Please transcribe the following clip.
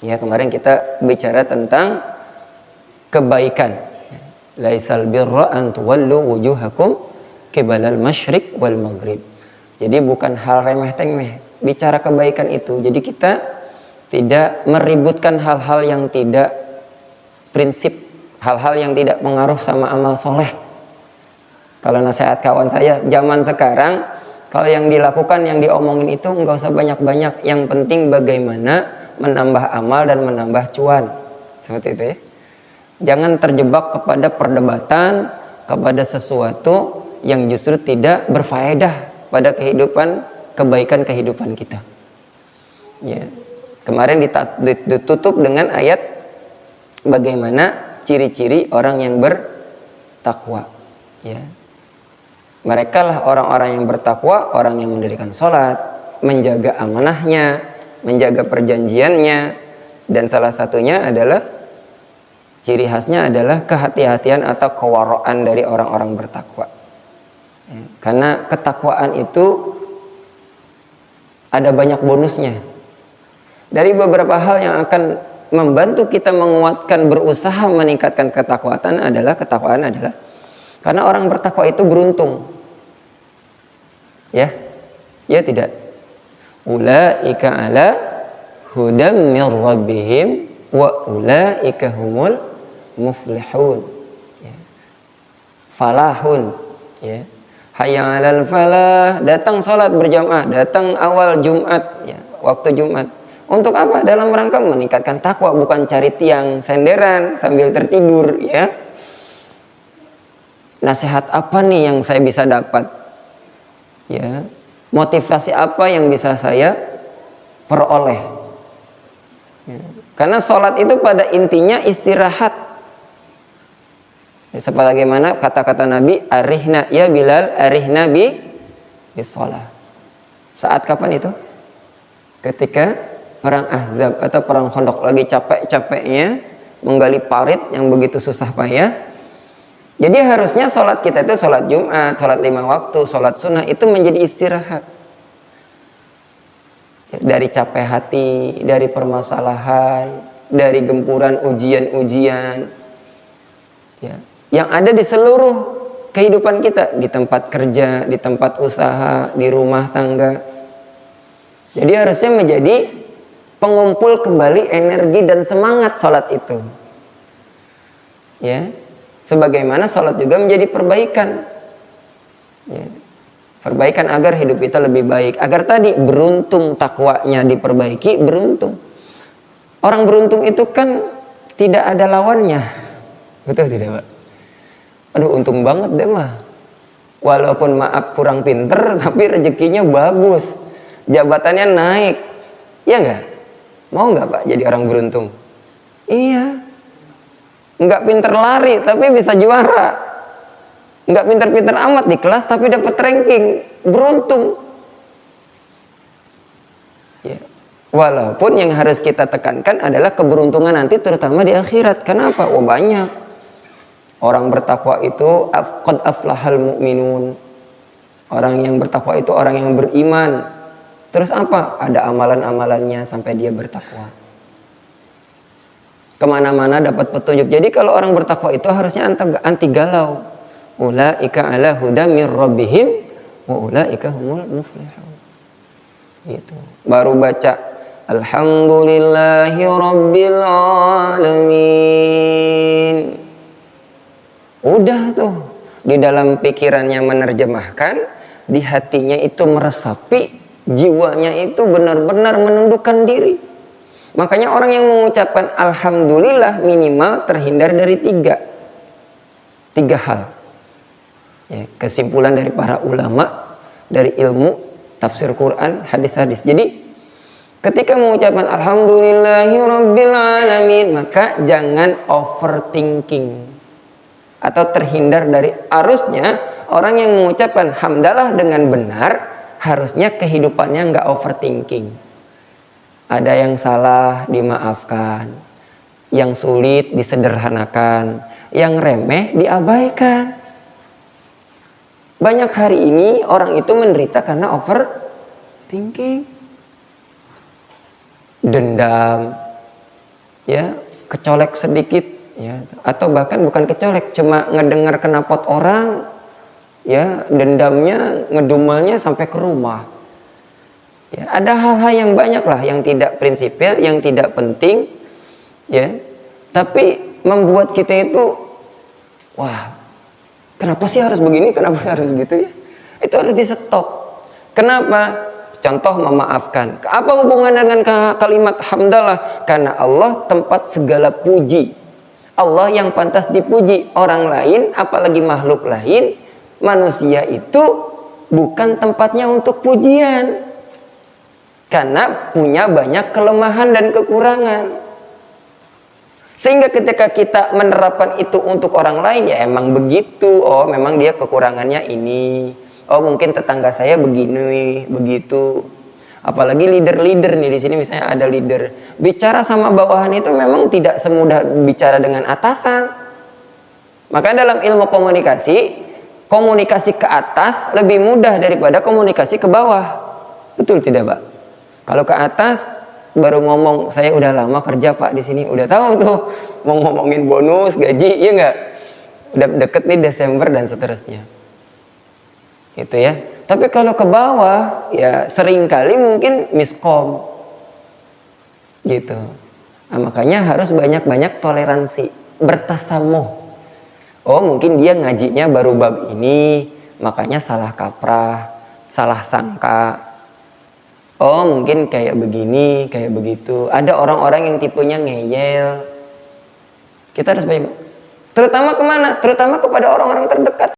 Ya, kemarin kita bicara tentang kebaikan. Laisal birra an tuwallu wujuhakum qibalal masyriq wal maghrib. Jadi bukan hal remeh-temeh bicara kebaikan itu. Jadi kita tidak meributkan hal-hal yang tidak prinsip, hal-hal yang tidak pengaruh sama amal soleh. Kalau nasihat kawan saya zaman sekarang, kalau yang dilakukan, yang diomongin itu nggak usah banyak-banyak. Yang penting bagaimana menambah amal dan menambah cuan. Seperti itu ya. Jangan terjebak kepada perdebatan, kepada sesuatu yang justru tidak berfaedah pada kebaikan kehidupan kita. Ya. Kemarin ditutup dengan ayat bagaimana ciri-ciri orang yang bertakwa. Ya. Mereka lah orang-orang yang bertakwa, orang yang mendirikan sholat, menjaga amanahnya, menjaga perjanjiannya, dan salah satunya adalah ciri khasnya adalah kehati-hatian atau kewaraan dari orang-orang bertakwa. Ya, karena ketakwaan itu ada banyak bonusnya. Dari beberapa hal yang akan membantu kita menguatkan, berusaha meningkatkan ketakwaan adalah karena orang bertakwa itu beruntung. Ya, ya tidak. Ulaika ala hudam min rabbihim wa ulaika humul muflihun. Ya. Falahun. Ya. Hayya 'alal falah, datang salat berjamaah, datang awal Jumat, ya, waktu Jumat. Untuk apa? Dalam rangka meningkatkan takwa, bukan cari tiang senderan sambil tertidur, ya. Nasihat apa nih yang saya bisa dapat? Ya. Motivasi apa yang bisa saya peroleh? Ya. Karena sholat itu pada intinya istirahat. Sebagaimana kata-kata Nabi, arihna ya Bilal, arihna bis sholat. Saat kapan itu? Ketika perang Ahzab atau perang Khandaq, lagi capek-capeknya menggali parit yang begitu susah payah. Jadi harusnya sholat kita itu sholat Jumat, sholat 5 waktu, sholat sunnah itu menjadi istirahat. Dari capek hati, dari permasalahan, dari gempuran ujian-ujian, ya, yang ada di seluruh kehidupan kita, di tempat kerja, di tempat usaha, di rumah tangga. Jadi harusnya menjadi pengumpul kembali energi dan semangat sholat itu. Ya, sebagaimana sholat juga menjadi perbaikan. Ya. Perbaikan agar hidup kita lebih baik. Agar tadi beruntung, takwanya diperbaiki, beruntung. Orang beruntung itu kan tidak ada lawannya. Betul tidak, Pak? Aduh, untung banget deh mah. Walaupun maaf kurang pinter, tapi rezekinya bagus. Jabatannya naik. Iya enggak? Mau enggak, Pak, jadi orang beruntung? Iya. Enggak pinter lari, tapi bisa juara. Enggak pinter-pinter amat di kelas, tapi dapat ranking. Beruntung. Ya. Walaupun yang harus kita tekankan adalah keberuntungan nanti, terutama di akhirat. Kenapa? Oh, banyak. Orang bertakwa itu qad aflahal mu'minun. Orang yang bertakwa itu orang yang beriman. Terus apa? Ada amalan-amalannya sampai dia bertakwa. Kemana-mana dapat petunjuk. Jadi kalau orang bertakwa itu harusnya anti galau. Ulaika ala hudam min rabbihim wa ulaika humul muflihun. Gitu. Baru baca alhamdulillahi rabbil alamin. Udah tuh, di dalam pikirannya menerjemahkan, di hatinya itu meresapi, jiwanya itu benar-benar menundukkan diri. Makanya orang yang mengucapkan alhamdulillah minimal terhindar dari tiga hal. Ya, kesimpulan dari para ulama, dari ilmu tafsir Quran, hadis-hadis. Jadi ketika mengucapkan alhamdulillahirabbil alamin, maka jangan overthinking. Atau terhindar dari arusnya. Orang yang mengucapkan hamdalah dengan benar, harusnya kehidupannya nggak overthinking. Ada yang salah dimaafkan, yang sulit disederhanakan, yang remeh diabaikan. Banyak hari ini orang itu menderita karena overthinking, dendam, ya kecolek sedikit, ya, atau bahkan bukan kecolek, cuma ngedengar knalpot orang, ya dendamnya, ngedumelnya sampai ke rumah. Ya, ada hal-hal yang banyak lah yang tidak prinsipil, yang tidak penting, ya, tapi membuat kita itu, wah, kenapa sih harus begini, kenapa harus gitu ya? Itu harus di stop. Kenapa? Contoh memaafkan. Apa hubungan dengan kalimat hamdalah? Karena Allah tempat segala puji. Allah yang pantas dipuji. Orang lain, apalagi makhluk lain, manusia itu bukan tempatnya untuk pujian. Karena punya banyak kelemahan dan kekurangan. Sehingga ketika kita menerapkan itu untuk orang lain, ya emang begitu. Oh, memang dia kekurangannya ini. Oh, mungkin tetangga saya begini, begitu. Apalagi leader-leader nih, di sini misalnya ada leader. Bicara sama bawahan itu memang tidak semudah bicara dengan atasan. Maka dalam ilmu komunikasi, komunikasi ke atas lebih mudah daripada komunikasi ke bawah. Betul tidak, Pak? Kalau ke atas baru ngomong, saya udah lama kerja Pak di sini, udah tahu tuh mau ngomongin bonus, gaji, iya nggak? Udah deket nih Desember dan seterusnya, gitu ya. Tapi kalau ke bawah, ya seringkali mungkin miskom, gitu. Nah, makanya harus banyak-banyak toleransi, bertasamuh. Oh, mungkin dia ngajinya baru bab ini, makanya salah kaprah, salah sangka. Oh, mungkin kayak begini, kayak begitu. Ada orang-orang yang tipenya ngeyel. Kita harus terutama kemana? Terutama kepada orang-orang terdekat.